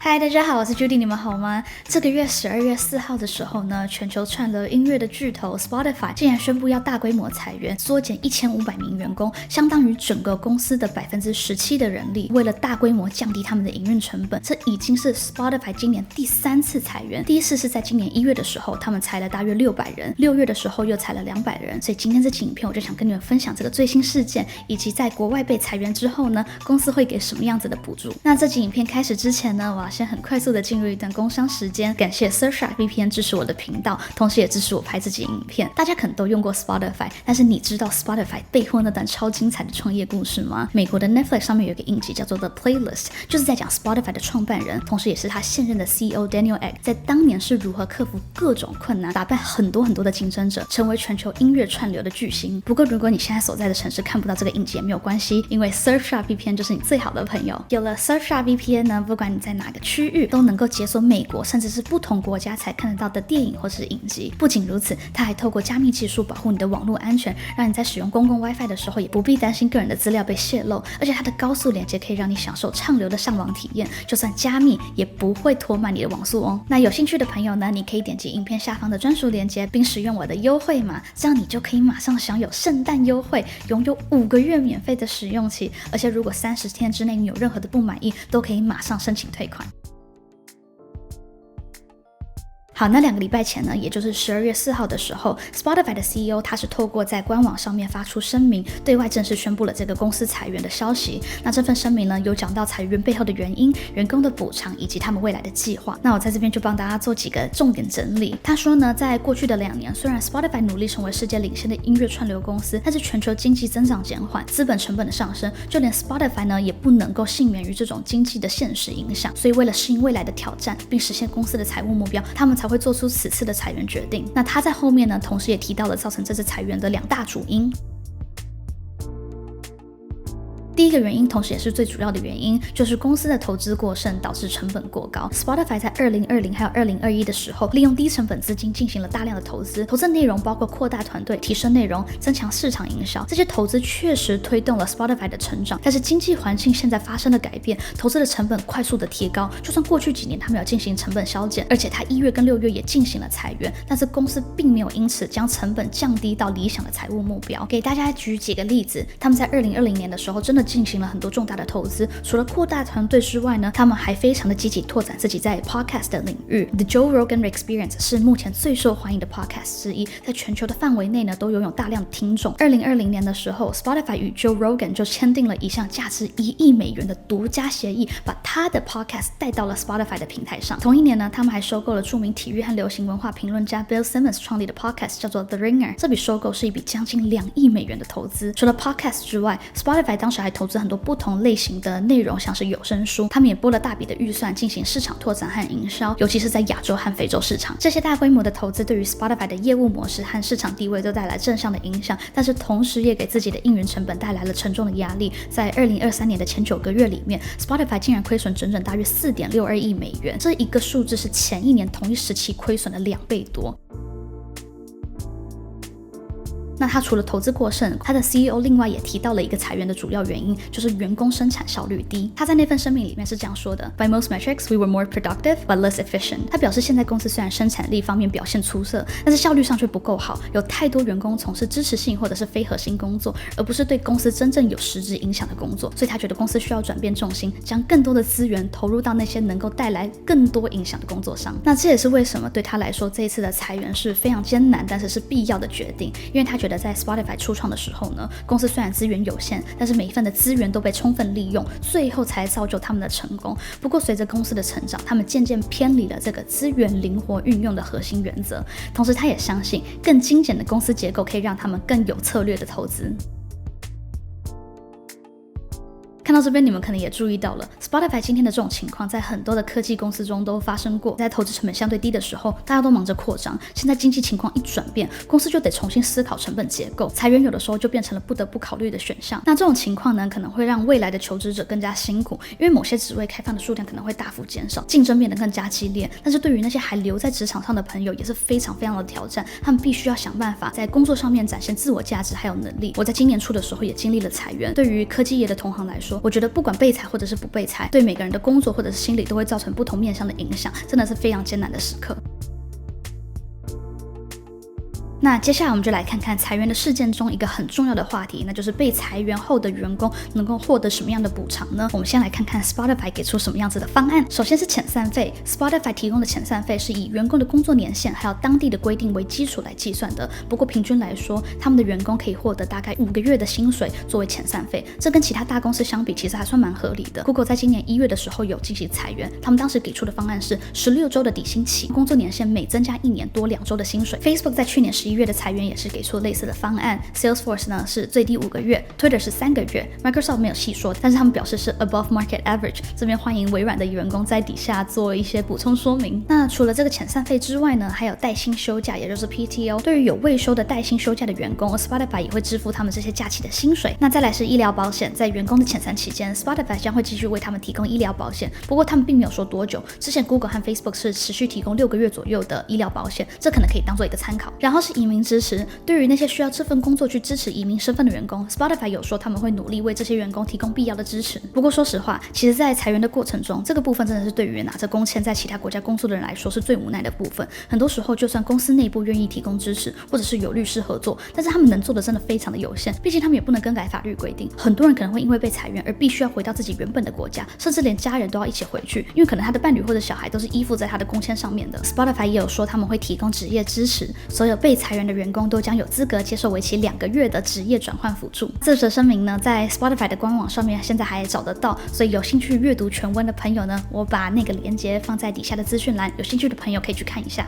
嗨，大家好，我是 Judy， 你们好吗？这个月12月4号的时候呢，全球串流音乐的巨头 Spotify 竟然宣布要大规模裁员，缩减1500名员工，相当于整个公司的17%的人力。为了大规模降低他们的营运成本，这已经是 Spotify 今年第3次裁员。第一次是在今年1月的时候，他们裁了大约600人，6月的时候又裁了200人。所以今天这期影片我就想跟你们分享这个最新事件，以及在国外被裁员之后呢，公司会给什么样子的补助。那这集影片开始之前呢，我要先很快速的进入一段工商时间，感谢 Surfshark VPN 支持我的频道，同时也支持我拍这集影片。大家可能都用过 Spotify， 但是你知道 Spotify 背后那段超精彩的创业故事吗？美国的 Netflix 上面有一个影集叫做 The Playlist， 就是在讲 Spotify 的创办人，同时也是他现任的 CEO Daniel Ek， 在当年是如何克服各种困难，打败很多的竞争者，成为全球音乐串流的巨星。不过如果你现在所在的城市看不到这个影集也没有关系，因为 Surfshark VPN 就是你最好的朋友。有了 Surfshark VPN 呢，不管你在哪个区域都能够解锁美国甚至是不同国家才看得到的电影或是影集。不仅如此，它还透过加密技术保护你的网络安全，让你在使用公共 WiFi 的时候也不必担心个人的资料被泄露。而且它的高速连接可以让你享受畅流的上网体验，就算加密也不会拖慢你的网速哦。那有兴趣的朋友呢，你可以点击影片下方的专属连接，并使用我的优惠码，这样你就可以马上享有圣诞优惠，拥有5个月免费的使用期。而且如果30天之内你有任何的不满意，都可以马上申请退款。好，那2个礼拜前呢，也就是12月4号的时候 ，Spotify 的 CEO 他是透过在官网上面发出声明，对外正式宣布了这个公司裁员的消息。那这份声明呢，有讲到裁员背后的原因、员工的补偿以及他们未来的计划。那我在这边就帮大家做几个重点整理。他说呢，在过去的2年，虽然 Spotify 努力成为世界领先的音乐串流公司，但是全球经济增长减缓，资本成本的上升，就连 Spotify 呢也不能够幸免于这种经济的现实影响。所以为了适应未来的挑战，并实现公司的财务目标，他们才会做出此次的裁员决定。那他在后面呢，同时也提到了造成这次裁员的2大主因。第一个原因，同时也是最主要的原因，就是公司的投资过剩导致成本过高。Spotify 在2020还有2021的时候，利用低成本资金进行了大量的投资，投资内容包括扩大团队、提升内容、增强市场营销。这些投资确实推动了 Spotify 的成长，但是经济环境现在发生了改变，投资的成本快速的提高。就算过去几年他们有进行成本削减，而且他1月跟6月也进行了裁员，但是公司并没有因此将成本降低到理想的财务目标。给大家举几个例子，他们在2020年的时候真的进行了很多重大的投资，除了扩大团队之外呢，他们还非常的积极拓展自己在 podcast 的领域。The Joe Rogan Experience 是目前最受欢迎的 podcast 之一，在全球的范围内呢都拥有大量的听众。2020年的时候 ，Spotify 与 Joe Rogan 就签订了一项价值1亿美元的独家协议，把他的 podcast 带到了 Spotify 的平台上。同一年呢，他们还收购了著名体育和流行文化评论家 Bill Simmons 创立的 podcast 叫做 The Ringer。这笔收购是一笔将近2亿美元的投资。除了 podcast 之外 ，Spotify 当时还投资很多不同类型的内容，像是有声书，他们也拨了大笔的预算进行市场拓展和营销，尤其是在亚洲和非洲市场。这些大规模的投资对于 Spotify 的业务模式和市场地位都带来正向的影响，但是同时也给自己的营运成本带来了沉重的压力。在2023年的前9个月里面 ，Spotify 竟然亏损整整大约4.62亿美元，这一个数字是前一年同一时期亏损的2倍多。那他除了投资过剩，他的 CEO 另外也提到了一个裁员的主要原因，就是员工生产效率低。他在那份声明里面是这样说的 ：By most metrics, we were more productive but less efficient。他表示，现在公司虽然生产力方面表现出色，但是效率上却不够好，有太多员工从事支持性或者是非核心工作，而不是对公司真正有实质影响的工作。所以他觉得公司需要转变重心，将更多的资源投入到那些能够带来更多影响的工作上。那这也是为什么对他来说，这一次的裁员是非常艰难，但是是必要的决定，因为他觉得在 Spotify 初创的时候呢，公司虽然资源有限，但是每一份的资源都被充分利用，最后才造就他们的成功。不过随着公司的成长，他们渐渐偏离了这个资源灵活运用的核心原则。同时他也相信更精简的公司结构可以让他们更有策略的投资。看到这边，你们可能也注意到了 Spotify 今天的这种情况在很多的科技公司中都发生过。在投资成本相对低的时候，大家都忙着扩张，现在经济情况一转变，公司就得重新思考成本结构，裁员有的时候就变成了不得不考虑的选项。那这种情况呢，可能会让未来的求职者更加辛苦，因为某些职位开放的数量可能会大幅减少，竞争变得更加激烈。但是对于那些还留在职场上的朋友也是非常的挑战，他们必须要想办法在工作上面展现自我价值还有能力。我在今年初的时候也经历了裁员，对于科技业的同行来说，说，我觉得不管被裁或者是不被裁，对每个人的工作或者是心理都会造成不同面向的影响，真的是非常艰难的时刻。那接下来我们就来看看裁员的事件中一个很重要的话题，那就是被裁员后的员工能够获得什么样的补偿呢？我们先来看看 Spotify 给出什么样子的方案。首先是遣散费 ，Spotify 提供的遣散费是以员工的工作年限还有当地的规定为基础来计算的。不过平均来说，他们的员工可以获得大概5个月的薪水作为遣散费，这跟其他大公司相比，其实还算蛮合理的。Google 在今年1月的时候有进行裁员，他们当时给出的方案是16周的底薪期，工作年限每增加1年多2周的薪水。Facebook 在去年11月的裁员也是给出类似的方案 ，Salesforce 呢是最低5个月 ，Twitter 是3个月 ，Microsoft 没有细说，但是他们表示是 above market average。这边欢迎微软的员工在底下做一些补充说明。那除了这个遣散费之外呢，还有带薪休假，也就是 PTO。对于有未休的带薪休假的员工 ，Spotify 也会支付他们这些假期的薪水。那再来是医疗保险，在员工的遣散期间 ，Spotify 将会继续为他们提供医疗保险，不过他们并没有说多久。之前 Google 和 Facebook 是持续提供6个月左右的医疗保险，这可能可以当做一个参考。然后是移民支持。对于那些需要这份工作去支持移民身份的员工 ，Spotify 有说他们会努力为这些员工提供必要的支持。不过说实话，其实在裁员的过程中，这个部分真的是对于拿着工签在其他国家工作的人来说是最无奈的部分。很多时候，就算公司内部愿意提供支持，或者是有律师合作，但是他们能做的真的非常的有限，毕竟他们也不能更改法律规定。很多人可能会因为被裁员而必须要回到自己原本的国家，甚至连家人都要一起回去，因为可能他的伴侣或者小孩都是依附在他的工签上面的。Spotify 也有说他们会提供职业支持，所有被裁员的员工都将有资格接受为期2个月的职业转换辅助。这则声明呢，在 Spotify 的官网上面现在还找得到，所以有兴趣阅读全文的朋友呢，我把那个链接放在底下的资讯栏，有兴趣的朋友可以去看一下。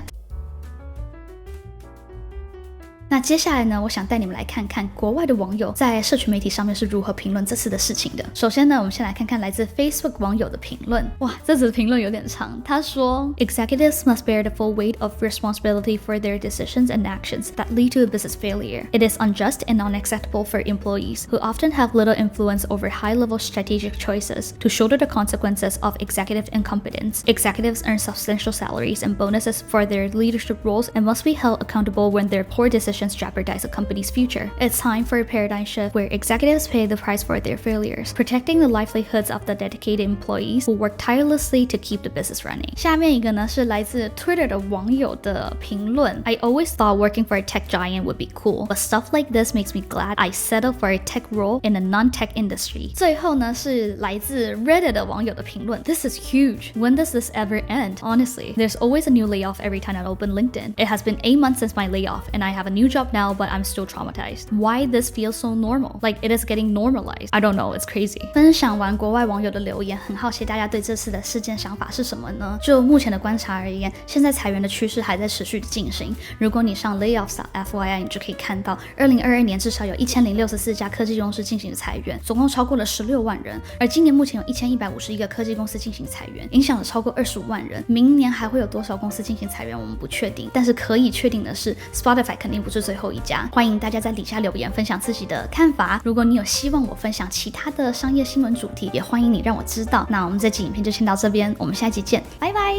那接下来呢，我想带你们来看看国外的网友在社群媒体上面是如何评论这次的事情的。首先呢，我们先来看看来自 Facebook 网友的评论。哇，这则评论有点长。他说 ，Executives must bear the full weight of responsibility for their decisions and actions that lead to a business failure. It is unjust and unacceptable for employees who often have little influence over high-level strategic choices to shoulder the consequences of executive incompetence. Executives earn substantial salaries and bonuses for their leadership roles and must be held accountable when their poor decisions jeopardize a company's future. It's time for a paradigm shift where executives pay the price for their failures, protecting the livelihoods of the dedicated employees who work tirelessly to keep the business running. 下面一个呢是来自 Twitter 的网友的评论。I always thought working for a tech giant would be cool, but stuff like this makes me glad I settled for a tech role in a non-tech industry. 最后呢是来自 Reddit 的网友的评论。This is huge. When does this ever end? Honestly, there's always a new layoff every time I open LinkedIn. It has been 8 months since my layoff, and I have a new job now, but I'm still traumatized. Why this feels so normal? Like it is getting normalized. I don't know, it's crazy. 分享完国外网友的留言，很好奇大家对这次的事件想法是什么呢？就目前的观察而言，现在裁员的趋势还在持续的进行。如果你上 layoffs.fyi， 你就可以看到2022年至少有1064家科技公司进行裁员，总共超过了16万人。而今年目前有1151个科技公司进行裁员，影响了超过25万人。明年还会有多少公司进行裁员，我们不确定。但是可以确定的是 ，Spotify 肯定不是最后一家。欢迎大家在底下留言分享自己的看法。如果你有希望我分享其他的商业新闻主题，也欢迎你让我知道。那我们这集影片就先到这边，我们下一集见，拜拜。